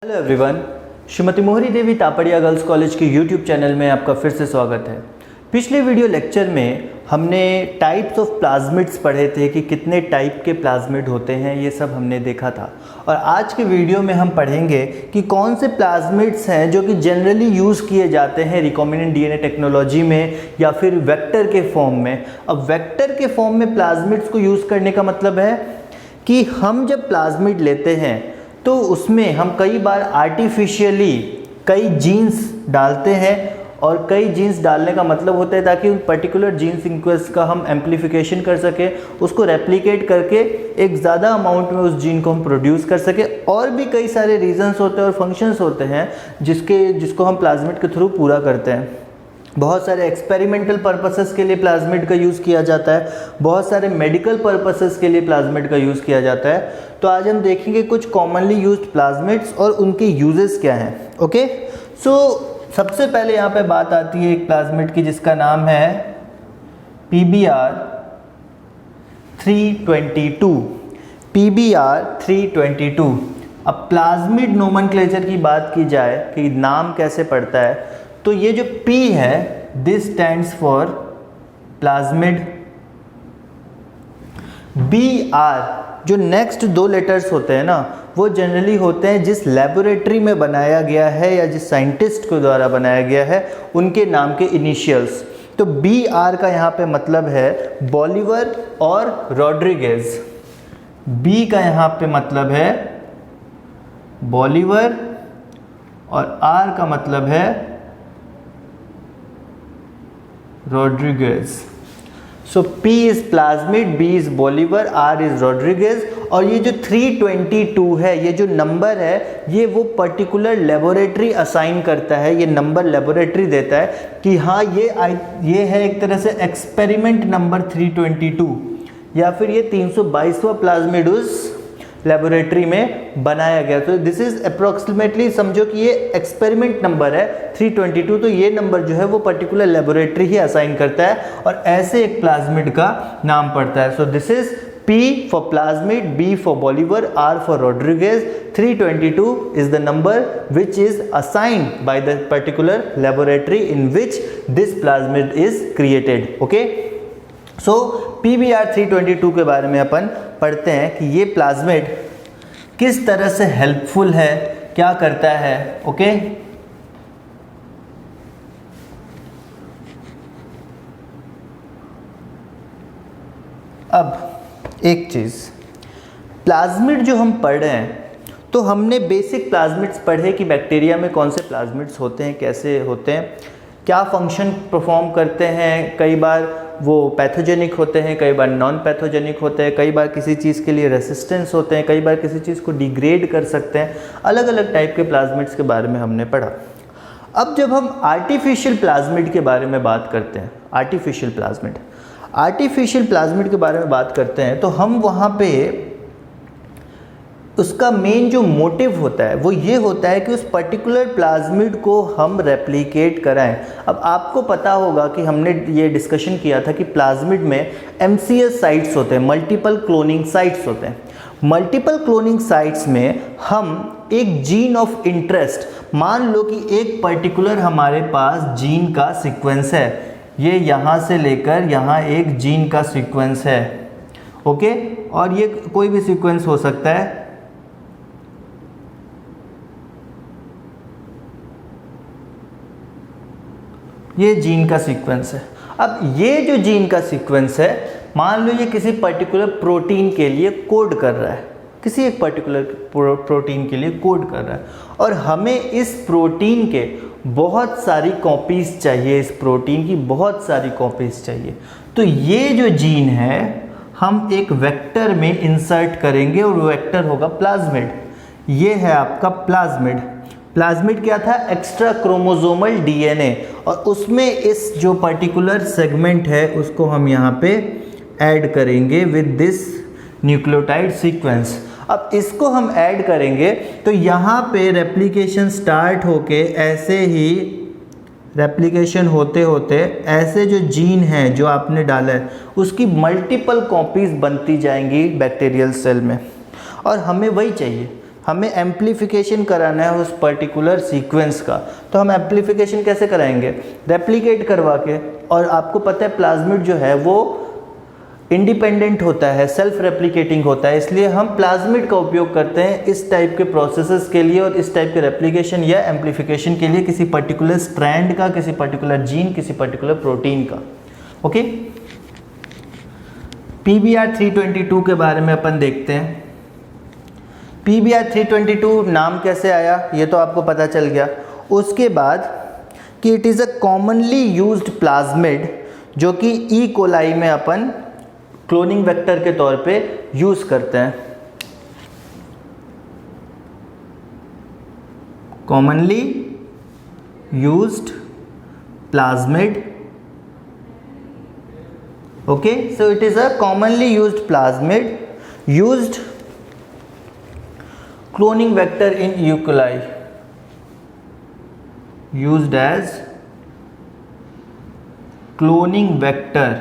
Hello everyone, Shrimati मोहरी देवी Tapadia girls college के YouTube channel में आपका फिर से स्वागत है। पिछले वीडियो लेक्चर में हमने टाइप्स ऑफ प्लाज्मिड्स पढ़े थे कि कितने टाइप के प्लाज्मिड होते हैं, ये सब हमने देखा था। और आज के वीडियो में हम पढ़ेंगे कि कौन से प्लाज्मिड्स हैं जो कि जनरली यूज़ किए जाते हैं रिकॉम्बिनेंट डीएनए टेक्नोलॉजी में या फिर वेक्टर के फॉर्म में। अब वेक्टर के फॉर्म में प्लाज्मिड्स को यूज़ करने का मतलब है कि हम जब प्लाज्मिड लेते हैं तो उसमें हम कई बार आर्टिफिशियली कई जीन्स डालते हैं, और कई जीन्स डालने का मतलब होता है ताकि उन पर्टिकुलर जीन सीक्वेंस का हम एम्प्लीफिकेशन कर सके, उसको रेप्लिकेट करके एक ज़्यादा अमाउंट में उस जीन को हम प्रोड्यूस कर सके। और भी कई सारे रीजंस होते हैं और फंक्शंस होते हैं जिसको हम प्लाज्मिड के थ्रू पूरा करते हैं। बहुत सारे एक्सपेरिमेंटल पर्पसेस के लिए प्लाज्मिड का यूज़ किया जाता है, बहुत सारे मेडिकल पर्पसेस के लिए प्लाज्मिड का यूज़ किया जाता है। तो आज हम देखेंगे कुछ कॉमनली यूज्ड प्लाज्मिड्स और उनके यूजेस क्या हैं। ओके, सो सबसे पहले यहाँ पे बात आती है एक प्लाज्मिड की जिसका नाम है PBr 322। PBr 322। अब प्लाज्मिड नोमेनक्लेचर की बात की जाए कि नाम कैसे पड़ता है, तो ये जो P है this stands for plasmid. BR जो नेक्स्ट दो लेटर्स होते हैं ना, वो जनरली होते हैं जिस लेबोरेटरी में बनाया गया है या जिस साइंटिस्ट के द्वारा बनाया गया है उनके नाम के इनिशियल्स। तो BR का यहाँ पे मतलब है बॉलिवर और रॉड्रिगेज। B का यहाँ पे मतलब है बॉलिवर और R का मतलब है Rodriguez. So P is plasmid, B is Bolivar, R is Rodriguez. और ये जो 322 है, ये जो नंबर है, ये वो पर्टिकुलर लेबोरेटरी असाइन करता है, ये नंबर लेबोरेटरी देता है कि हाँ ये है एक तरह से एक्सपेरिमेंट नंबर 322, या फिर ये 322वां प्लाज्मिड उस लेबोरेटरी में बनाया गया। तो दिस इज अप्रोक्सीमेटली, समझो कि ये एक्सपेरिमेंट नंबर है 322, तो ये नंबर जो है वो पर्टिकुलर लेबोरेटरी ही असाइन करता है और ऐसे एक प्लाज्मिड का नाम पड़ता है। So this is P for plasmid, B for Bolivar, R for Rodriguez. 322 is the number which is assigned by the particular laboratory in which this plasmid is created. Okay? So PBr 322 के बारे में अपन पढ़ते हैं कि ये plasmid किस तरह से हेल्पफुल है, क्या करता है। ओके, अब एक चीज़, प्लाज्मिड जो हम पढ़ रहे हैं, तो हमने बेसिक प्लाज्मिड्स पढ़े कि बैक्टीरिया में कौन से प्लाज्मिड्स होते हैं, कैसे होते हैं, क्या फंक्शन परफॉर्म करते हैं। कई बार वो पैथोजेनिक होते हैं, कई बार नॉन पैथोजेनिक होते हैं, कई बार किसी चीज़ के लिए रेसिस्टेंस होते हैं, कई बार किसी चीज़ को डिग्रेड कर सकते हैं। अलग अलग टाइप के प्लाज्मिड्स के बारे में हमने पढ़ा। अब जब हम आर्टिफिशियल प्लाज्मिड के बारे में बात करते हैं, आर्टिफिशियल प्लाज्मिड के बारे में बात करते हैं, तो हम वहाँ पे उसका मेन जो मोटिव होता है वो ये होता है कि उस पर्टिकुलर प्लाज्मिड को हम रेप्लिकेट कराएं। अब आपको पता होगा कि हमने ये डिस्कशन किया था कि प्लाज्मिड में MCS साइट्स होते हैं, मल्टीपल क्लोनिंग साइट्स होते हैं। मल्टीपल क्लोनिंग साइट्स में हम एक जीन ऑफ इंटरेस्ट, मान लो कि एक पर्टिकुलर हमारे पास जीन का सीक्वेंस है, ये यहाँ से लेकर यहाँ एक जीन का सीक्वेंस है। ओके, और ये कोई भी सीक्वेंस हो सकता है। ये जीन का सीक्वेंस है। अब ये जो जीन का सीक्वेंस है, मान लो ये किसी पर्टिकुलर प्रोटीन के लिए कोड कर रहा है, किसी एक पर्टिकुलर प्रोटीन के लिए कोड कर रहा है, और हमें इस प्रोटीन के बहुत सारी कॉपीज़ चाहिए, इस प्रोटीन की बहुत सारी कॉपीज़ चाहिए। तो ये जो जीन है हम एक वेक्टर में इंसर्ट करेंगे और वेक्टर होगा प्लाज्मिड। ये है आपका प्लाज्मिड। प्लाज्मिड क्या था? एक्स्ट्रा क्रोमोसोमल डीएनए, और उसमें इस जो पर्टिकुलर सेगमेंट है उसको हम यहाँ पे ऐड करेंगे विद दिस न्यूक्लियोटाइड सीक्वेंस। अब इसको हम ऐड करेंगे तो यहाँ पे रेप्लिकेशन स्टार्ट होके ऐसे ही रेप्लिकेशन होते होते ऐसे जो जीन है जो आपने डाला है उसकी मल्टीपल कॉपीज़ बनती जाएंगी बैक्टीरियल सेल में, और हमें वही चाहिए। हमें एम्प्लीफिकेशन कराना है उस पर्टिकुलर सीक्वेंस का, तो हम एम्प्लीफिकेशन कैसे कराएंगे? रेप्लिकेट करवा के। और आपको पता है प्लाज्मिड जो है वो इंडिपेंडेंट होता है, सेल्फ रेप्लिकेटिंग होता है, इसलिए हम प्लाज्मिड का उपयोग करते हैं इस टाइप के प्रोसेसेस के लिए और इस टाइप के रेप्लिकेशन या एम्प्लीफिकेशन के लिए, किसी पर्टिकुलर स्ट्रैंड का, किसी पर्टिकुलर जीन, किसी पर्टिकुलर प्रोटीन का। ओके, PBr 322 के बारे में अपन देखते हैं। PBr 322 नाम कैसे आया ये तो आपको पता चल गया। उसके बाद कि it is a commonly used plasmid जो कि ई कोलाई में अपन क्लोनिंग वेक्टर के तौर पे यूज़ करते हैं। Commonly used plasmid, okay, so it is a commonly used plasmid used cloning vector in E. coli, used as cloning vector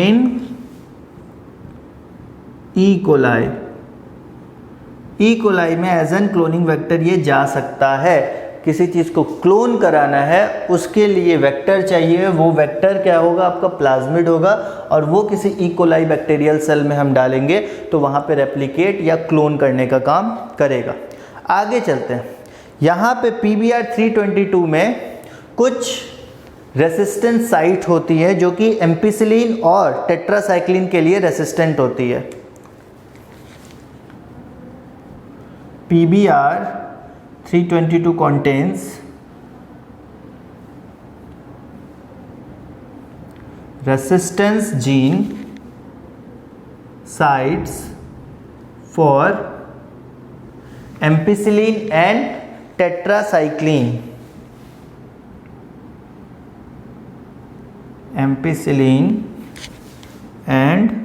in E. coli। E. coli में as an cloning vector ये जा सकता है। किसी चीज़ को clone कराना है उसके लिए वेक्टर चाहिए, वो वेक्टर क्या होगा? आपका प्लाज्मिड होगा, और वो किसी ई कोलाई बैक्टीरियल सेल में हम डालेंगे तो वहाँ पे रेप्लिकेट या क्लोन करने का काम करेगा। आगे चलते हैं। यहाँ पे PBr 322 में कुछ रेसिस्टेंट साइट होती है जो कि एम्पिसिलिन और टेट्रासाइक्लिन के लिए रेसिस्टेंट होती है। PBr 322 contains resistance gene sites for ampicillin and tetracycline, ampicillin and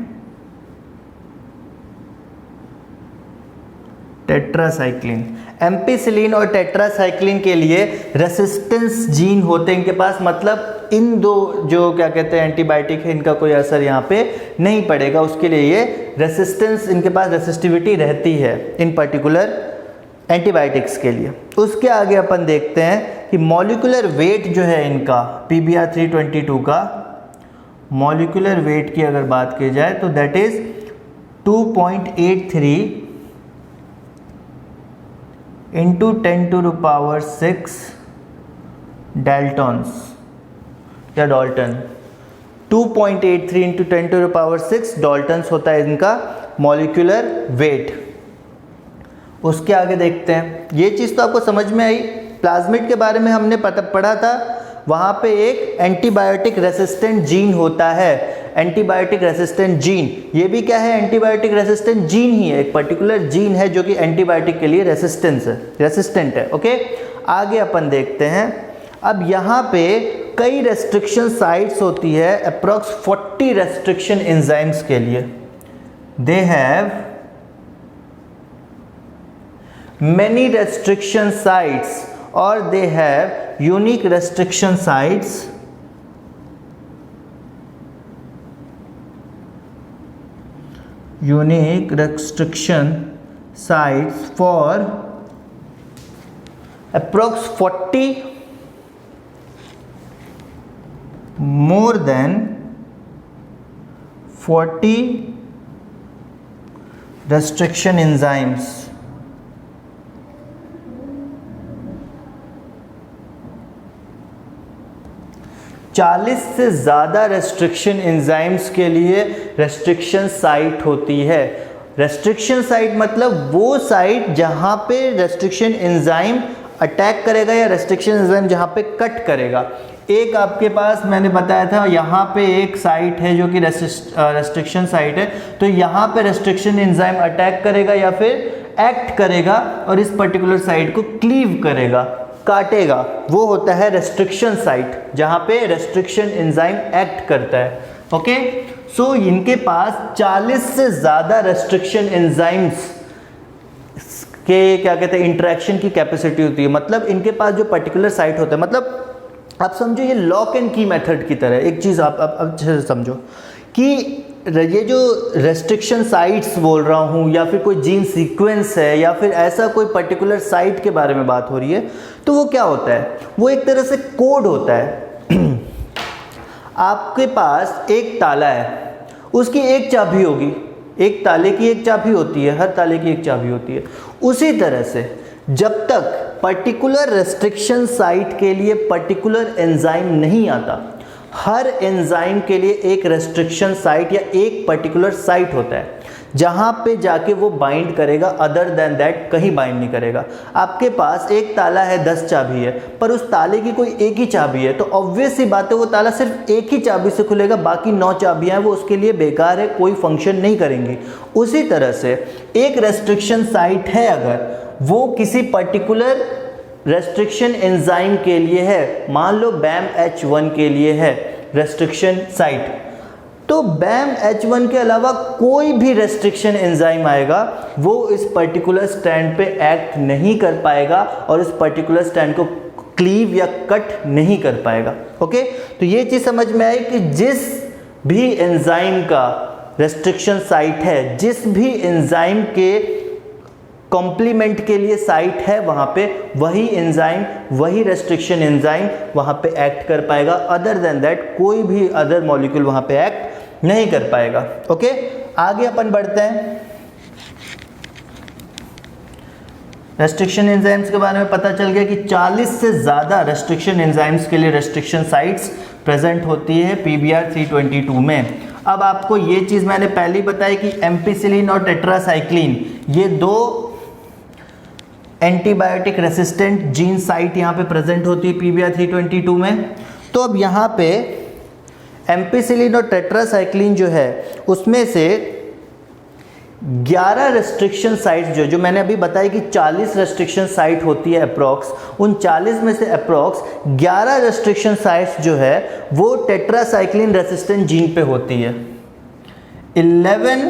tetracycline. Ampicillin और टेट्रासाइक्लिन के लिए रेसिस्टेंस जीन होते हैं इनके पास, मतलब इन दो जो क्या कहते हैं एंटीबायोटिक है इनका कोई असर यहाँ पे नहीं पड़ेगा, उसके लिए ये रेसिस्टेंस, इनके पास रेसिस्टिविटी रहती है इन पर्टिकुलर एंटीबायोटिक्स के लिए। उसके आगे अपन देखते हैं कि मॉलिक्यूलर वेट जो है इनका PBr 322 का, मॉलिक्यूलर वेट की अगर बात की जाए तो that is 2.83 into 10 to the power 6 daltons या dalton. 2.83 into 10 to the power 6 daltons होता है इनका मॉलिक्यूलर वेट। उसके आगे देखते हैं, ये चीज़ तो आपको समझ में आई। प्लाज्मिड के बारे में हमने पढ़ा था, वहाँ पे एक एंटीबायोटिक रेसिस्टेंट जीन होता है, एंटीबायोटिक रेसिस्टेंट जीन। ये भी क्या है? एंटीबायोटिक रेसिस्टेंट जीन ही है, एक पर्टिकुलर जीन है जो कि एंटीबायोटिक के लिए रेसिस्टेंट है। ओके, आगे अपन देखते हैं। अब यहाँ पे कई रेस्ट्रिक्शन साइट्स होती है, अप्रॉक्स 40 रेस्ट्रिक्शन एंजाइम्स के लिए। They have many restriction sites or they have unique restriction sites for approx 40, more than 40 restriction enzymes। चालीस से ज़्यादा रेस्ट्रिक्शन एंजाइम्स के लिए रेस्ट्रिक्शन साइट होती है। रेस्ट्रिक्शन साइट मतलब वो साइट जहाँ पे रेस्ट्रिक्शन एंजाइम अटैक करेगा या रेस्ट्रिक्शन एंजाइम जहाँ पे कट करेगा। एक आपके पास मैंने बताया था यहाँ पे एक साइट है जो कि रेस्ट्रिक्शन साइट है, तो यहाँ पे रेस्ट्रिक्शन एंजाइम अटैक करेगा या फिर एक्ट करेगा और इस पर्टिकुलर साइट को क्लीव करेगा, काटेगा, वो होता है रेस्ट्रिक्शन साइट जहाँ पे रेस्ट्रिक्शन एंजाइम एक्ट करता है। ओके, सो इनके पास 40 से ज़्यादा रेस्ट्रिक्शन एंजाइम्स के क्या कहते हैं इंटरेक्शन की कैपेसिटी होती है। मतलब इनके पास जो पर्टिकुलर साइट होता है, मतलब आप समझो ये लॉक एंड की मेथड की तरह। एक चीज़ आप अच्छे से समझो कि ये जो रेस्ट्रिक्शन साइट्स बोल रहा हूँ या फिर कोई जीन सीक्वेंस है या फिर ऐसा कोई पर्टिकुलर साइट के बारे में बात हो रही है, तो वो क्या होता है, वो एक तरह से कोड होता है। आपके पास एक ताला है, उसकी एक चाबी होगी, एक ताले की एक चाबी होती है, हर ताले की एक चाबी होती है। उसी तरह से जब तक पर्टिकुलर रेस्ट्रिक्शन साइट के लिए पर्टिकुलर एंजाइम नहीं आता, हर एंजाइम के लिए एक रेस्ट्रिक्शन साइट या एक पर्टिकुलर साइट होता है जहाँ पे जाके वो बाइंड करेगा, अदर देन दैट कहीं बाइंड नहीं करेगा। आपके पास एक ताला है, 10 चाबी है, पर उस ताले की कोई एक ही चाबी है, तो ऑब्वियस सी बात है वो ताला सिर्फ एक ही चाबी से खुलेगा, बाकी 9 चाबियाँ हैं वो उसके लिए बेकार है, कोई फंक्शन नहीं करेंगी। उसी तरह से एक रेस्ट्रिक्शन साइट है, अगर वो किसी पर्टिकुलर रेस्ट्रिक्शन एंजाइम के लिए है, मान लो BAMH1 के लिए है रेस्ट्रिक्शन साइट, तो BAMH1 के अलावा कोई भी रेस्ट्रिक्शन एंजाइम आएगा वो इस पर्टिकुलर स्टैंड पे एक्ट नहीं कर पाएगा और इस पर्टिकुलर स्टैंड को क्लीव या कट नहीं कर पाएगा। ओके, तो ये चीज़ समझ में आई कि जिस भी एंजाइम का रेस्ट्रिक्शन साइट है, जिस भी एंजाइम के कॉम्प्लीमेंट के लिए साइट है, वहाँ पे वही एंजाइम, वही रेस्ट्रिक्शन एंजाइम वहाँ पे एक्ट कर पाएगा, अदर देन दैट कोई भी अदर मॉलिक्यूल वहाँ पे एक्ट नहीं कर पाएगा। ओके, आगे अपन बढ़ते हैं। रेस्ट्रिक्शन एंजाइम्स के बारे में पता चल गया कि 40 से ज़्यादा रेस्ट्रिक्शन एंजाइम्स के लिए रेस्ट्रिक्शन साइट्स प्रेजेंट होती है PBr 322 में। अब आपको ये चीज़ मैंने पहले ही बताई कि एम्पिसिलिन और टेट्रासाइक्लिन, ये दो एंटीबायोटिक रेसिस्टेंट जीन साइट यहाँ पे प्रेजेंट होती है PBr 322 में। तो अब यहाँ पे एम्पिसिलिन और टेट्रासाइक्लिन जो है उसमें से 11 रेस्ट्रिक्शन साइट्स जो मैंने अभी बताई कि 40 रेस्ट्रिक्शन साइट होती है अप्रॉक्स, उन 40 में से अप्रॉक्स 11 रेस्ट्रिक्शन साइट्स जो है वो टेट्रासाइक्लिन रेसिस्टेंट जीन पे होती है। 11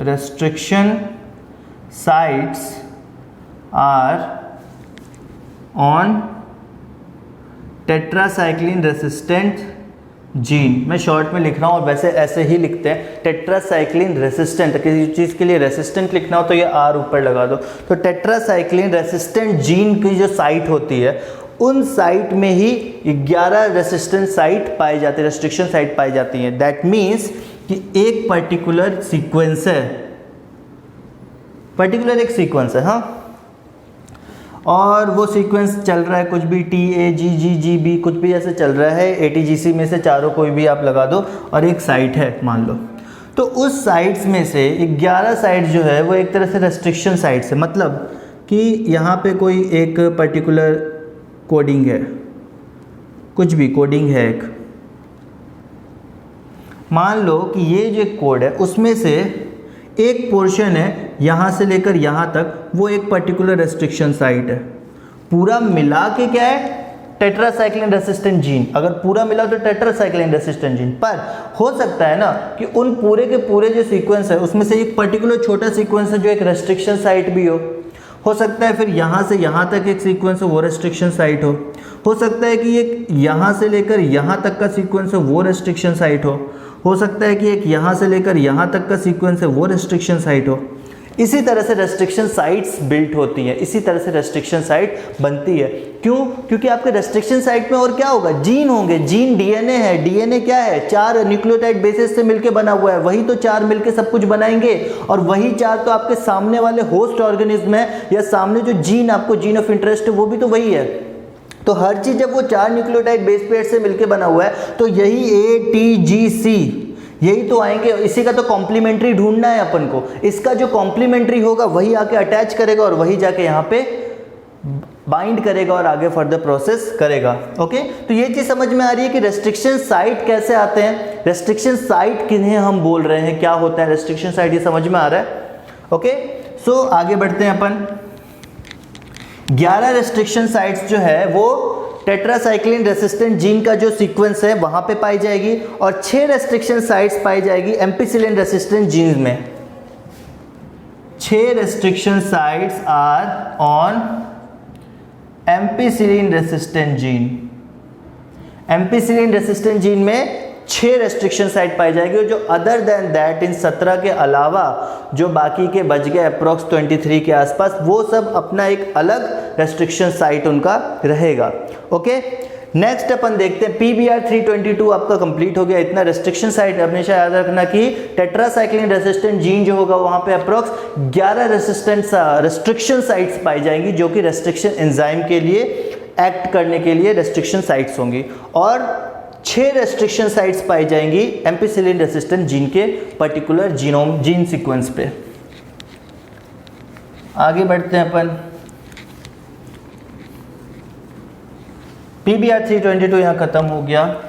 restriction sites are on tetracycline resistant gene. मैं शॉर्ट में लिख रहा हूँ और वैसे ऐसे ही लिखते हैं, टेट्रासाइक्लिन रेसिस्टेंट। किसी चीज़ के लिए रेसिस्टेंट लिखना हो तो ये R ऊपर लगा दो। तो टेट्रासाइक्लिन रेसिस्टेंट जीन की जो साइट होती है उन साइट में ही 11 रेसिस्टेंट साइट पाई जाती है, रेस्ट्रिक्शन साइट पाई जाती हैं। दैट मीन्स कि एक पर्टिकुलर सीक्वेंस है, पर्टिकुलर एक सीक्वेंस है, हाँ, और वो सीक्वेंस चल रहा है कुछ भी TAGGGB कुछ भी ऐसे चल रहा है, ATGC में से चारों कोई भी आप लगा दो, और एक साइट है मान लो। तो उस साइट्स में से 11 साइट्स जो है वो एक तरह से रेस्ट्रिक्शन साइट्स है, मतलब कि यहाँ पे कोई एक पर्टिकुलर कोडिंग है, कुछ भी कोडिंग है एक, मान लो कि ये जो कोड है उसमें से एक पोर्शन है यहाँ से लेकर यहाँ तक, वो एक पर्टिकुलर रेस्ट्रिक्शन साइट है। पूरा मिला के क्या है, टेट्रासाइक्लिन रेसिस्टेंट जीन। अगर पूरा मिला तो टेट्रासाइक्लिन रेसिस्टेंट जीन, पर हो सकता है ना कि उन पूरे के पूरे जो सीक्वेंस है उसमें से एक पर्टिकुलर छोटा सीक्वेंस है जो एक रेस्ट्रिक्शन साइट भी हो सकता है फिर यहाँ से यहाँ तक एक सीक्वेंस है वो रेस्ट्रिक्शन साइट हो सकता है कि एक यहाँ से लेकर यहाँ तक का सीक्वेंस है वो रेस्ट्रिक्शन साइट हो सकता है कि एक यहाँ से लेकर यहाँ तक का सीक्वेंस है वो रेस्ट्रिक्शन साइट हो। इसी तरह से रेस्ट्रिक्शन साइट्स बिल्ट होती हैं, इसी तरह से रेस्ट्रिक्शन साइट बनती है। क्यों? क्योंकि आपके रेस्ट्रिक्शन साइट में और क्या होगा, जीन होंगे। जीन डीएनए है, डीएनए क्या है, 4 न्यूक्लियोटाइड बेसिस से मिलके बना हुआ है, वही तो 4 मिलके सब कुछ बनाएंगे, और वही 4 तो आपके सामने वाले होस्ट ऑर्गेनिज्म है, या सामने जो जीन आपको जीन ऑफ इंटरेस्ट है वो भी तो वही है। तो हर चीज जब वो 4 न्यूक्लियोटाइड बेस पेयर से मिलके बना हुआ है तो यही ATGC यही तो आएंगे। इसी का तो कॉम्प्लीमेंट्री ढूंढना है अपन को, इसका जो कॉम्प्लीमेंट्री होगा वही आके अटैच करेगा और वही जाके यहाँ पे बाइंड करेगा और आगे फर्दर प्रोसेस करेगा। ओके, तो ये चीज समझ में आ रही है कि रेस्ट्रिक्शन साइट कैसे आते हैं, रेस्ट्रिक्शन साइट किन्हें हम बोल रहे हैं, क्या होता है रेस्ट्रिक्शन साइट, ये समझ में आ रहा है। ओके, सो आगे बढ़ते हैं अपन। 11 रेस्ट्रिक्शन साइट्स जो है वो टेट्रासाइक्लिन रेसिस्टेंट जीन का जो सीक्वेंस है वहां पे पाई जाएगी, और 6 रेस्ट्रिक्शन साइट्स पाई जाएगी एम्पिसिलिन रेसिस्टेंट जीन में। 6 restriction sites are on ampicillin resistant gene. Ampicillin resistant gene में 6 रेस्ट्रिक्शन साइट पाई जाएगी और जो अदर देन दैट इन 17 के अलावा जो बाकी के बच गए अप्रॉक्स 23 के आसपास, वो सब अपना एक अलग रेस्ट्रिक्शन साइट उनका रहेगा। ओके, नेक्स्ट अपन देखते हैं PBR 322 आपका कंप्लीट हो गया। इतना रेस्ट्रिक्शन साइट हमेशा याद रखना कि टेट्रासाइक्लिन रेसिस्टेंट जीन जो होगा वहां पे अप्रॉक्स 11 रेस्ट्रिक्शन साइट्स पाई जाएंगी जो कि रेस्ट्रिक्शन एंजाइम के लिए एक्ट करने के लिए रेस्ट्रिक्शन साइट्स होंगी, और 6 रेस्ट्रिक्शन साइट्स पाई जाएंगी एम्पिसिलिन रेसिस्टेंट जीन के पर्टिकुलर जीन सीक्वेंस पे। आगे बढ़ते हैं अपन। PBR 322 यहाँ ख़त्म हो गया।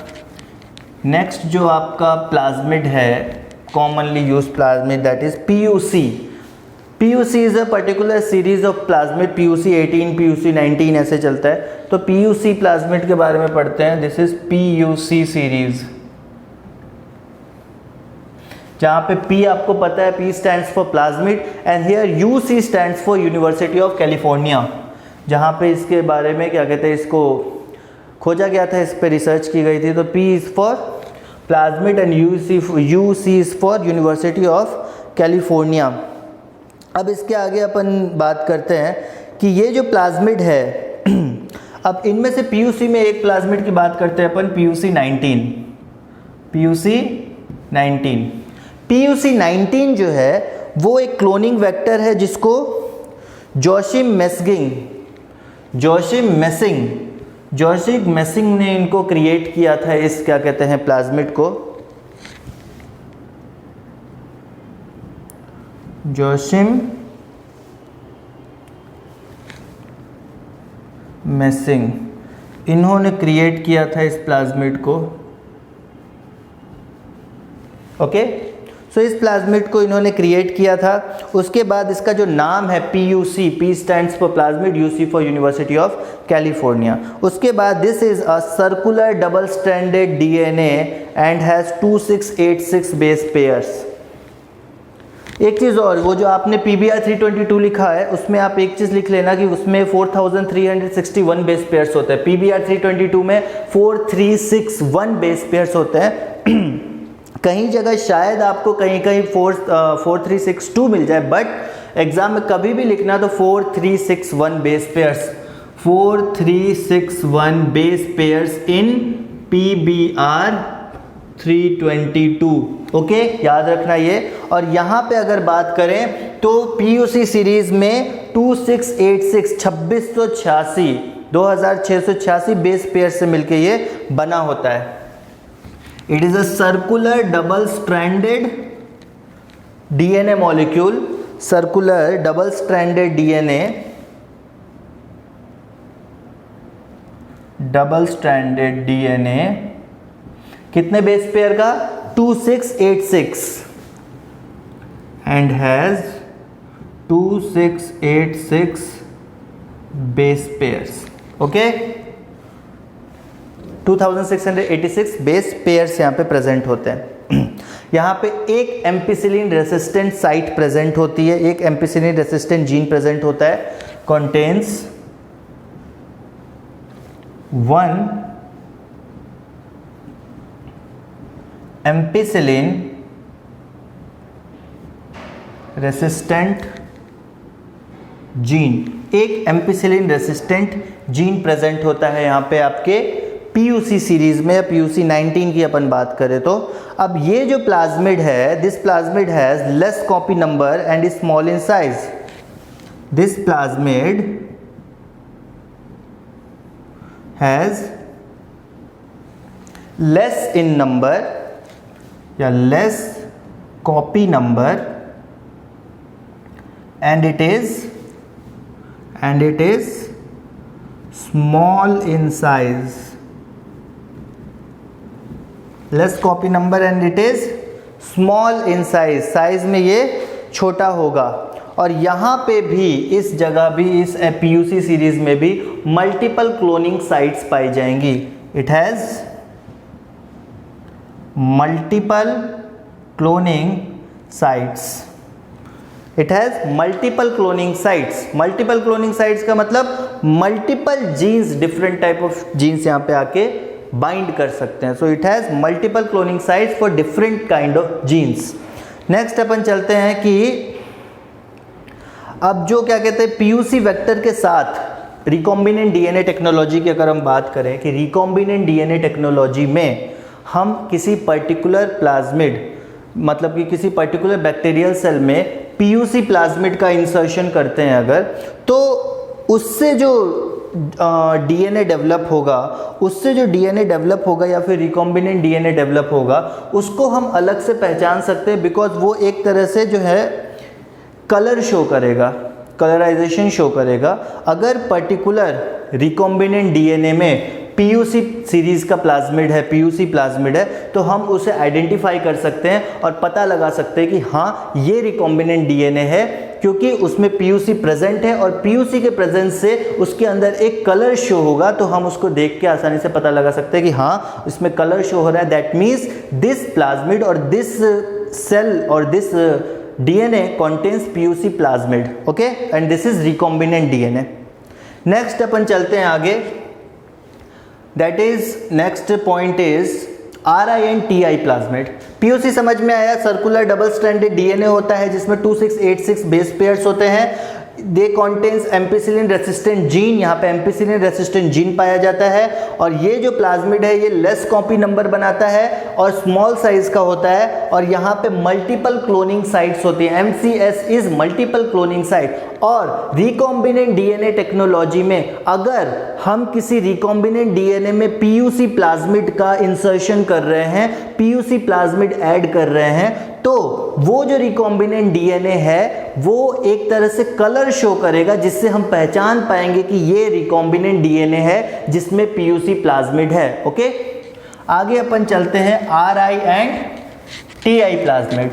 नेक्स्ट जो आपका प्लाज्मिड है, commonly use plasmid, that is PUC। PUC is a particular series of plasmid, PUC 18, PUC 19 ऐसे चलता है। तो PUC प्लाज्मिड के बारे में पढ़ते हैं। दिस इज PUC सीरीज, जहाँ पे P आपको पता है, P stands for plasmid and here UC stands for university of California, जहाँ पे इसके बारे में क्या कहते हैं, इसको खोजा गया था, इस पे रिसर्च की गई थी। तो P is for plasmid and UC is for university of California. अब इसके आगे अपन बात करते हैं कि ये जो प्लाज्मिड है, अब इनमें से PUC में एक प्लाज्मिड की बात करते हैं अपन, PUC 19। PUC 19 जो है वो एक क्लोनिंग वेक्टर है जिसको जोशिम मेसिंग ने इनको क्रिएट किया था, इस क्या कहते हैं प्लाज्मिड को, जोशिम मेसिंग, इन्होंने क्रिएट किया था इस प्लाज्मिड को। ओके, सो इस प्लाज्मिड को इन्होंने क्रिएट किया था। उसके बाद इसका जो नाम है PUC, P stands for plasmid, UC for university of California. उसके बाद this is a circular double stranded DNA and has 2686 base pairs. एक चीज़ और, वो जो आपने PBR 322 लिखा है उसमें आप एक चीज़ लिख लेना कि उसमें 4361 बेस पेयर्स होते हैं। PBR 322 में 4361 बेस पेयर्स होते हैं। कहीं जगह शायद आपको कहीं 4362 मिल जाए, बट एग्जाम में कभी भी लिखना तो 4361 base pairs, 4361 base pairs in PBR 322। Okay, याद रखना ये। और यहाँ पे अगर बात करें तो PUC सीरीज में 2686 2686 बेस पेयर से मिलके ये बना होता है। It is a circular double stranded DNA molecule, circular double stranded DNA, double stranded DNA कितने बेस पेयर का, 2686 and has 2686 base pairs. Okay, 2686 base pairs यहाँ पे प्रेजेंट होते हैं। यहाँ पे एक एम्पिसिलिन रेसिस्टेंट साइट प्रेजेंट होती है, एक एम्पिसिलिन रेसिस्टेंट जीन प्रेजेंट होता है, कंटेन्स 1 एम्पिसिलिन रेसिस्टेंट जीन, एक एम्पिसिलिन रेसिस्टेंट जीन प्रेजेंट होता है यहाँ पे आपके PUC सीरीज में, PUC 19 की अपन बात करें तो। अब ये जो प्लाज्मिड है, this plasmid has less copy number and small in size. This plasmid has less in number या less copy number and it is small in size. Less copy number and it is small in size, size में ये छोटा होगा। और यहाँ पे भी, इस जगह भी, इस PUC सीरीज में भी मल्टीपल क्लोनिंग साइट्स पाई जाएंगी। It has multiple cloning sites. It has multiple cloning sites. Multiple cloning sites का मतलब multiple genes, different type of genes यहाँ पे आके बाइंड कर सकते हैं। So it has multiple cloning sites for different kind of genes. Next अपन चलते हैं कि अब जो क्या कहते हैं पीयूसी वेक्टर के साथ रिकॉम्बिनेंट डीएनए टेक्नोलॉजी की अगर हम बात करें कि रिकॉम्बिनेंट डीएनए टेक्नोलॉजी में हम किसी पर्टिकुलर प्लाज्मिड, मतलब कि किसी पर्टिकुलर बैक्टीरियल सेल में पीयूसी प्लाज्मिड का इंसर्शन करते हैं अगर, तो उससे जो डीएनए डेवलप होगा या फिर रिकॉम्बिनेंट डीएनए डेवलप होगा, उसको हम अलग से पहचान सकते हैं, बिकॉज वो एक तरह से जो है कलर शो करेगा, कलराइजेशन शो करेगा। अगर पर्टिकुलर रिकॉम्बिनेंट डीएनए में पीयूसी सीरीज का प्लाज्मिड है, पीयूसी प्लाज्मिड है, तो हम उसे आइडेंटिफाई कर सकते हैं और पता लगा सकते हैं कि हाँ ये रिकॉम्बिनेंट डीएनए है, क्योंकि उसमें पीयूसी प्रेजेंट है और पीयूसी के प्रेजेंस से उसके अंदर एक कलर शो होगा, तो हम उसको देख के आसानी से पता लगा सकते हैं कि हाँ इसमें कलर शो हो रहा है। दैट मीन्स दिस प्लाज्मिड और दिस सेल और this DNA contains pUC plasmid, okay, and this is recombinant DNA. Next अपन चलते हैं आगे, that is next point is RI and TI plasmid. PUC समझ में आया, सर्कुलर डबल स्ट्रैंडेड डीएनए होता है जिसमें 2686 बेस पेयर्स होते हैं। दे कॉन्टेन्स एम्पिसिलिन रेसिस्टेंट जीन, यहाँ पे एम्पिसिलिन रेसिस्टेंट जीन पाया जाता है, और ये जो प्लाज्मिड है ये लेस कॉपी नंबर बनाता है और स्मॉल साइज का होता है, और यहाँ पे मल्टीपल क्लोनिंग साइट्स होती हैं। MCS is multiple cloning site. और रिकॉम्बिनेंट डीएनए टेक्नोलॉजी में अगर हम किसी रिकॉम्बिनेंट डीएनए में पीयूसी प्लाज्मिड का इंसर्शन कर रहे हैं, पीयूसी प्लाज्मिड ऐड कर रहे हैं, तो वो जो रिकॉम्बिनेंट डीएनए है वो एक तरह से कलर शो करेगा, जिससे हम पहचान पाएंगे कि ये रिकॉम्बिनेंट डीएनए है जिसमें पीयूसी प्लाज्मिड है। ओके, आगे अपन चलते हैं RI and TI plasmid.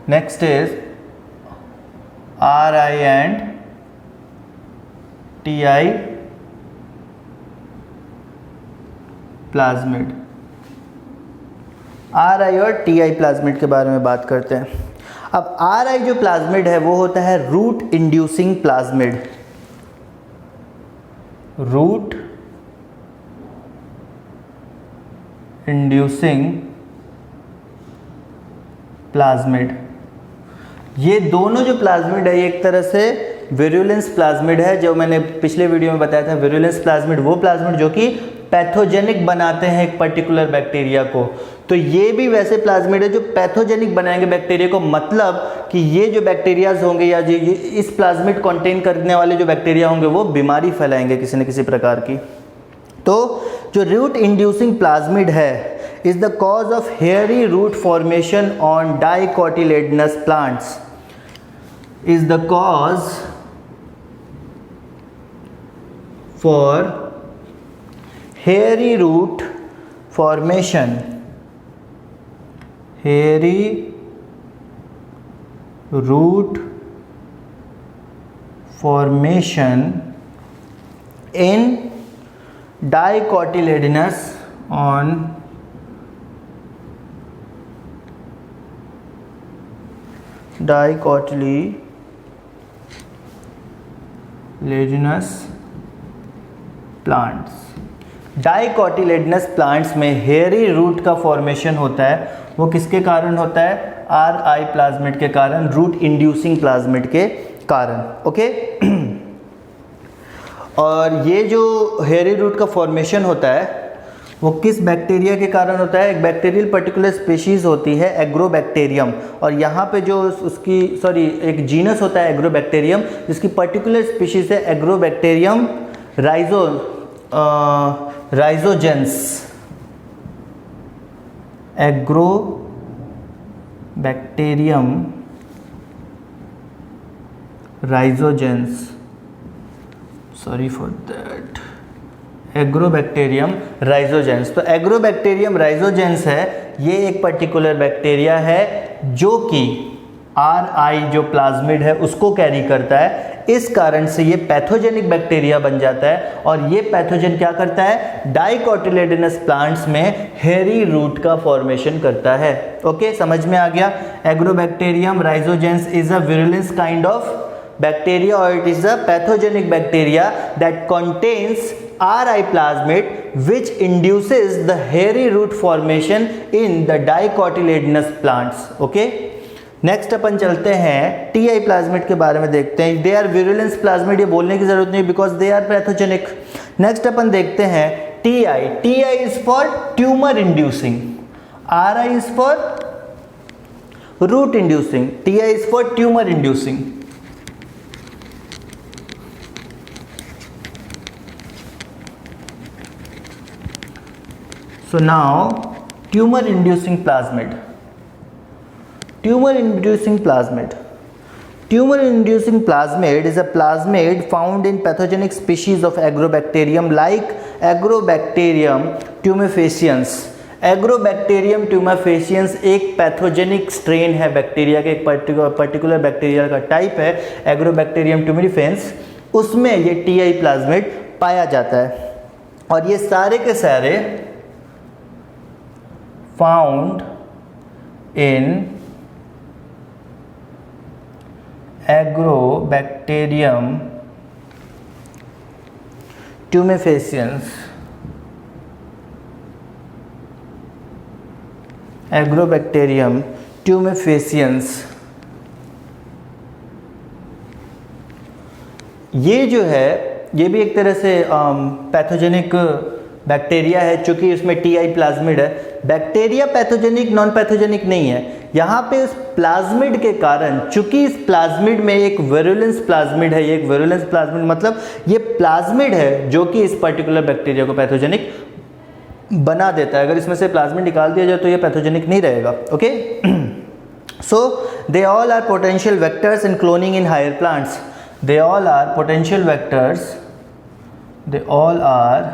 Next is RI and TI plasmid. RI और TI प्लाज्मिड के बारे में बात करते हैं। अब RI जो प्लाज्मिड है वो होता है root inducing plasmid. Root inducing plasmid, ये दोनों जो प्लाज्मिड है एक तरह से विरुलेंस प्लाज्मिड है। जो मैंने पिछले वीडियो में बताया था, विरुलेंस प्लाज्मिड वो प्लाज्मिड जो कि पैथोजेनिक बनाते हैं एक पर्टिकुलर बैक्टीरिया को, तो ये भी वैसे प्लाज्मिड है जो पैथोजेनिक बनाएंगे बैक्टीरिया को। मतलब कि ये जो बैक्टीरियाज होंगे या जो इस प्लाज्मिड कंटेन करने वाले जो बैक्टीरिया होंगे वो बीमारी फैलाएंगे किसी न किसी प्रकार की। तो जो रूट इंड्यूसिंग प्लाज्मिड है is the cause of hairy root formation on dicotyledonous plants, is the cause for hairy root formation, hairy root formation in dicotyledonous on dicotyledonous plants. Dicotyledonous plants में हेयरी रूट का formation होता है, वो किसके कारण होता है? RI प्लाज्मिड के कारण, रूट इंड्यूसिंग प्लाज्मिड के कारण। ओके, और ये जो हेयरी रूट का फॉर्मेशन होता है वो किस बैक्टीरिया के कारण होता है? एक बैक्टीरियल पर्टिकुलर स्पीशीज़ होती है एग्रोबैक्टीरियम, और यहाँ पे जो उसकी एक जीनस होता है एग्रोबैक्टीरियम, जिसकी पर्टिकुलर स्पीशीज़ है Agrobacterium rhizogenes, Agrobacterium rhizogenes, sorry for that, Agrobacterium rhizogenes. तो एग्रोबैक्टीरियम राइजोजेंस है, ये एक पर्टिकुलर बैक्टीरिया है जो कि RI जो प्लाज्मिड है उसको कैरी करता है। इस कारण से ये पैथोजेनिक बैक्टीरिया बन जाता है और ये पैथोजन क्या करता है, डाइकोटिलेडोनस प्लांट्स में हेयरी रूट का फॉर्मेशन करता है। ओके, समझ में आ गया। Agrobacterium rhizogenes is a virulence kind of bacteria or it is a pathogenic bacteria that contains RI plasmid which induces the hairy root formation in the dicotyledonous plants. Okay, next अपन चलते हैं TI plasmid के बारे में देखते हैं। They are virulence plasmid, ये बोलने की जरूरत नहीं because they are pathogenic. Next अपन देखते हैं TI। TI is for tumour inducing, RI is for root inducing, TI is for tumour inducing. So now tumor inducing plasmid. Tumor inducing plasmid. Tumor inducing plasmid is a plasmid found in pathogenic species of agrobacterium like Agrobacterium tumefaciens. Agrobacterium tumefaciens एक pathogenic strain है bacteria के, एक particular bacteria का type है Agrobacterium tumefaciens, उसमें ये TI plasmid पाया जाता है। और ये सारे के सारे found in Agrobacterium tumefaciens. Agrobacterium tumefaciens ये जो है ये भी एक तरह से पैथोजेनिक बैक्टीरिया है, चूंकि इसमें TI प्लाज्मिड है। बैक्टीरिया पैथोजेनिक नॉन पैथोजेनिक नहीं है, यहाँ पे उस प्लाज्मिड के कारण, चूंकि इस प्लाज्मिड में एक विरुलेंस प्लाज्मिड है, ये एक विरुलेंस प्लाज्मिड मतलब ये प्लाज्मिड है जो कि इस पर्टिकुलर बैक्टीरिया को पैथोजेनिक बना देता है। अगर इसमें से प्लाज्मिड निकाल दिया जाए तो ये पैथोजेनिक नहीं रहेगा। Okay, so they all are potential vectors in cloning in higher plants. They all are potential vectors, they all are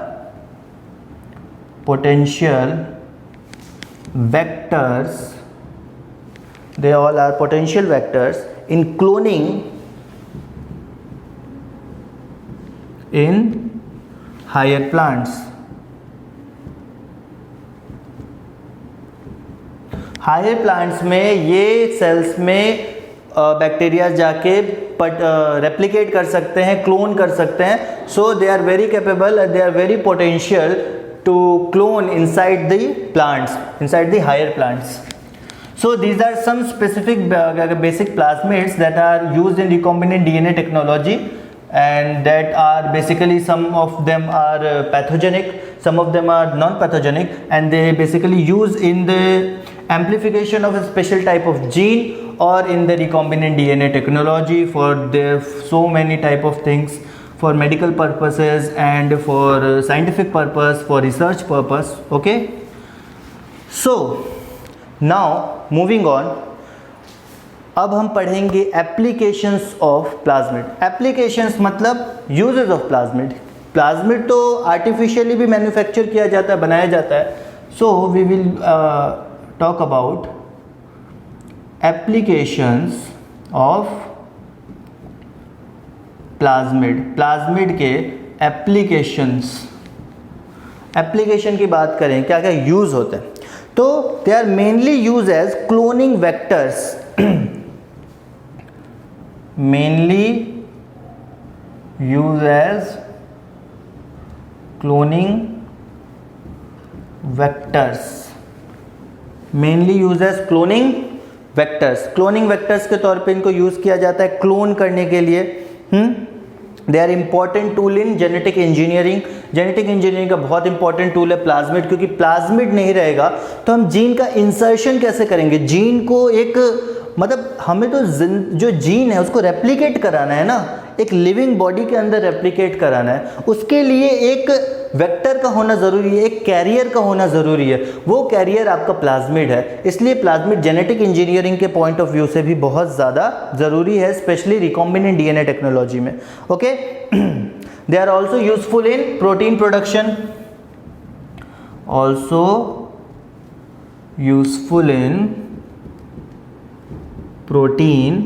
potential vectors, they all are potential vectors in cloning in higher plants. Higher plants में ये sales में bacteria जाके replicate कर सकते हैं, clone कर सकते हैं। So they are very capable, they are very potential to clone inside the plants, inside the higher plants. So these are some specific basic plasmids that are used in recombinant DNA technology, and that are basically, some of them are pathogenic, some of them are non-pathogenic, and they basically use in the amplification of a special type of gene or in the recombinant DNA technology for their so many type of things, for medical purposes and for scientific purpose, for research purpose. Okay, so now moving on, अब हम पढ़ेंगे applications of plasmid. Applications मतलब uses of plasmid. Plasmid तो artificially भी manufacture किया जाता है, बनाया जाता है। So we will talk about applications of plasmid. Plasmid के एप्लीकेशंस, एप्लीकेशन की बात करें क्या क्या यूज होते हैं, तो they are mainly use as cloning vectors, mainly use as cloning vectors, mainly use as cloning vectors. Cloning vectors के तौर पे इनको यूज किया जाता है क्लोन करने के लिए। They are important tool in genetic engineering. Genetic engineering का बहुत इंपॉर्टेंट टूल है प्लाज्मिड, क्योंकि प्लाज्मिड नहीं रहेगा तो हम जीन का इंसर्शन कैसे करेंगे। जीन को एक मतलब हमें तो जो जीन है उसको रेप्लिकेट कराना है ना, एक लिविंग बॉडी के अंदर रेप्लिकेट कराना है, उसके लिए एक वेक्टर का होना ज़रूरी है, एक कैरियर का होना ज़रूरी है। वो कैरियर आपका प्लाज्मिड है, इसलिए प्लाज्मिड जेनेटिक इंजीनियरिंग के पॉइंट ऑफ व्यू से भी बहुत ज़्यादा ज़रूरी है, स्पेशली रिकॉम्बिनेंट डीएनए टेक्नोलॉजी में। Okay, they are also useful in protein production, also useful in protein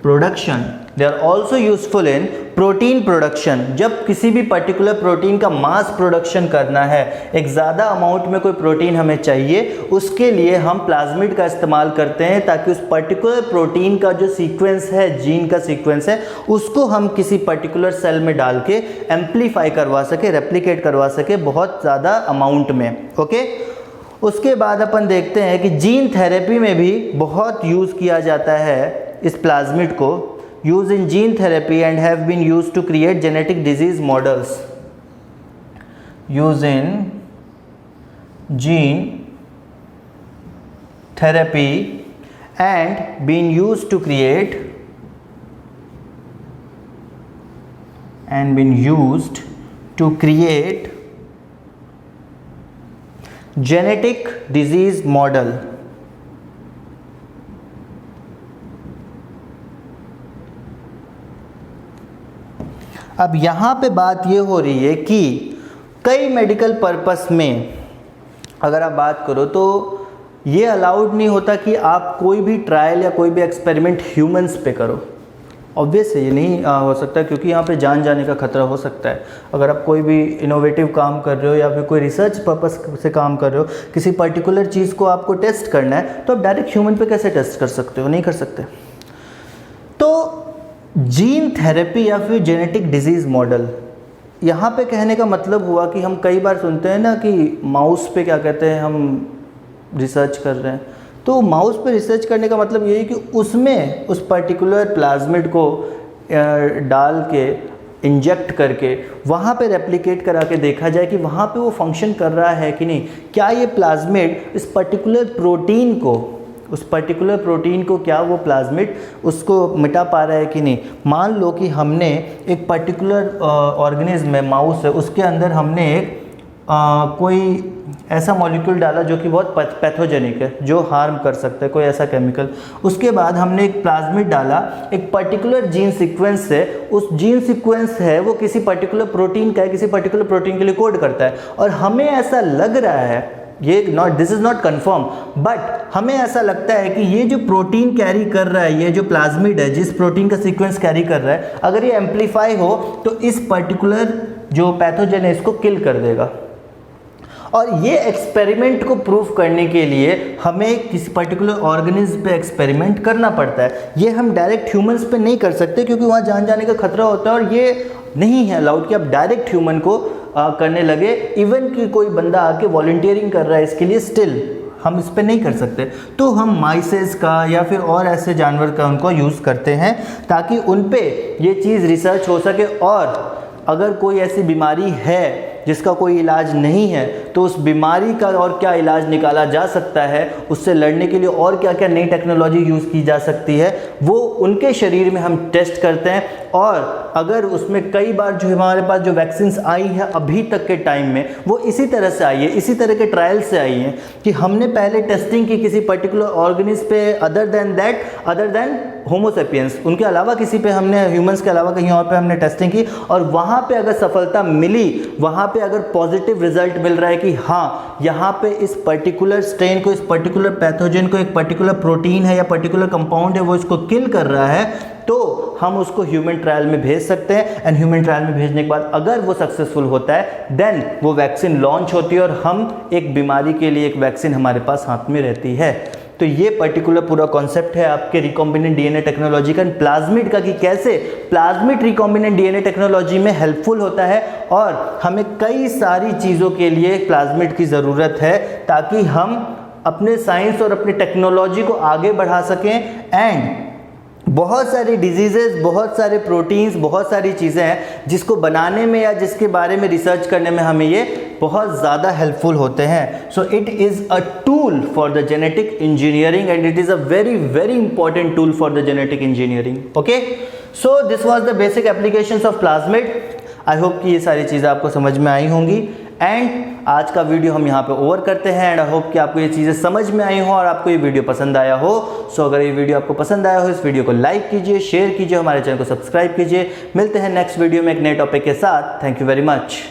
production, they are also useful in protein production. जब किसी भी पर्टिकुलर प्रोटीन का मास प्रोडक्शन करना है, एक ज़्यादा अमाउंट में कोई प्रोटीन हमें चाहिए, उसके लिए हम प्लाज्मिड का इस्तेमाल करते हैं ताकि उस पर्टिकुलर प्रोटीन का जो सीक्वेंस है, जीन का सीक्वेंस है, उसको हम किसी पर्टिकुलर सेल में डाल के एम्पलीफाई करवा सके, रेप्लिकेट करवा सके बहुत ज़्यादा अमाउंट में। ओके, उसके बाद अपन देखते हैं कि जीन थेरेपी में भी बहुत यूज़ किया जाता है इस प्लाज्मिड को, use in gene therapy and have been use to create genetic disease models. Use in gene therapy and been use to create genetic disease model. अब यहाँ पे बात ये हो रही है कि कई मेडिकल पर्पस में अगर आप बात करो तो ये अलाउड नहीं होता कि आप कोई भी ट्रायल या कोई भी एक्सपेरिमेंट ह्यूमंस पे करो। ऑब्वियस ये नहीं हो सकता क्योंकि यहाँ पे जान जाने का खतरा हो सकता है। अगर आप कोई भी इनोवेटिव काम कर रहे हो या फिर कोई रिसर्च पर्पस से काम कर रहे हो, किसी पर्टिकुलर चीज़ को आपको टेस्ट करना है, तो आप डायरेक्ट ह्यूमन पे कैसे टेस्ट कर सकते हो? नहीं कर सकते। तो जीन थेरेपी या फिर जेनेटिक डिजीज़ मॉडल, यहाँ पे कहने का मतलब हुआ कि हम कई बार सुनते हैं ना कि माउस पे क्या कहते हैं, हम रिसर्च कर रहे हैं। तो माउस पे रिसर्च करने का मतलब ये है कि उसमें उस पर्टिकुलर प्लाज्मिड को डाल के इंजेक्ट करके वहाँ पे रेप्लिकेट करा के देखा जाए कि वहाँ पे वो फंक्शन कर रहा है कि नहीं, क्या ये प्लाज्मिड इस पर्टिकुलर प्रोटीन को क्या वो प्लाज्मिड उसको मिटा पा रहा है कि नहीं। मान लो कि हमने एक पर्टिकुलर ऑर्गेनिज्म है, माउस है, उसके अंदर हमने एक कोई ऐसा मॉलिक्यूल डाला जो कि बहुत पैथोजेनिक है, जो हार्म कर सकता है, कोई ऐसा केमिकल। उसके बाद हमने एक प्लाज्मिड डाला एक पर्टिकुलर जीन सीक्वेंस से, उस जीन सीक्वेंस है वो किसी पर्टिकुलर प्रोटीन का है, किसी पर्टिकुलर प्रोटीन के लिए कोड करता है, और हमें ऐसा लग रहा है, ये this is not confirm, but हमें ऐसा लगता है कि ये जो प्रोटीन कैरी कर रहा है, ये जो प्लाज्मिड है जिस प्रोटीन का सीक्वेंस कैरी कर रहा है, अगर ये एम्पलीफाई हो तो इस पर्टिकुलर जो पैथोजन है इसको किल कर देगा। और ये एक्सपेरिमेंट को प्रूव करने के लिए हमें किसी पर्टिकुलर ऑर्गेनिज्म पे एक्सपेरिमेंट करना पड़ता है। ये हम डायरेक्ट ह्यूमंस पे नहीं कर सकते क्योंकि वहाँ जान जाने का खतरा होता है, और ये नहीं है अलाउड कि आप डायरेक्ट ह्यूमन को करने लगे। इवन कि कोई बंदा आके वॉलंटियरिंग कर रहा है इसके लिए, स्टिल हम इस पे नहीं कर सकते। तो हम माइसेस का या फिर और ऐसे जानवर का उनको यूज़ करते हैं ताकि उन पे ये चीज़ रिसर्च हो सके, और अगर कोई ऐसी बीमारी है जिसका कोई इलाज नहीं है तो उस बीमारी का और क्या इलाज निकाला जा सकता है, उससे लड़ने के लिए और क्या क्या नई टेक्नोलॉजी यूज़ की जा सकती है, वो उनके शरीर में हम टेस्ट करते हैं। और अगर उसमें कई बार जो हमारे पास जो वैक्सीन्स आई है अभी तक के टाइम में, वो इसी तरह से आई है, इसी तरह के ट्रायल से आई हैं कि हमने पहले टेस्टिंग की किसी पर्टिकुलर ऑर्गेनिज्म पे, अदर देन होमोसेपियंस, उनके अलावा किसी पे हमने, ह्यूमंस के अलावा कहीं और पे हमने टेस्टिंग की, और वहाँ पे अगर सफलता मिली, वहाँ पे अगर पॉजिटिव रिजल्ट मिल रहा है कि हाँ यहाँ पे इस पर्टिकुलर स्ट्रेन को, इस पर्टिकुलर पैथोजन को, एक पर्टिकुलर प्रोटीन है या पर्टिकुलर कंपाउंड है वो इसको किल कर रहा है, तो हम उसको ह्यूमन ट्रायल में भेज सकते हैं। एंड ह्यूमन ट्रायल में भेजने के बाद अगर वो सक्सेसफुल होता है, देन वो वैक्सीन लॉन्च होती है और हम एक बीमारी के लिए एक वैक्सीन हमारे पास हाथ में रहती है। तो ये पर्टिकुलर पूरा कॉन्सेप्ट है आपके रिकॉम्बिनेंट डीएनए टेक्नोलॉजी का, प्लाज्मिड का, कि कैसे प्लाज्मिड रिकॉम्बिनेंट डीएनए टेक्नोलॉजी में हेल्पफुल होता है, और हमें कई सारी चीज़ों के लिए प्लाज्मिड की ज़रूरत है ताकि हम अपने साइंस और अपनी टेक्नोलॉजी को आगे बढ़ा सकें। एंड बहुत सारी डिजीज़ेस, बहुत सारे प्रोटीन्स, बहुत सारी चीज़ें हैं जिसको बनाने में या जिसके बारे में रिसर्च करने में हमें ये बहुत ज़्यादा हेल्पफुल होते हैं। So it is a tool for the genetic engineering and it is a very very important tool for the genetic engineering. Okay, so this was the basic applications of plasmid. I hope कि ये सारी चीज़ें आपको समझ में आई होंगी। And आज का वीडियो हम यहाँ पे ओवर करते हैं। एंड आई होप कि आपको ये चीज़ें समझ में आई हो और आपको ये वीडियो पसंद आया हो। सो अगर ये वीडियो आपको पसंद आया हो, इस वीडियो को लाइक कीजिए, शेयर कीजिए, हमारे चैनल को सब्सक्राइब कीजिए। मिलते हैं नेक्स्ट वीडियो में एक नए टॉपिक के साथ। Thank you very much.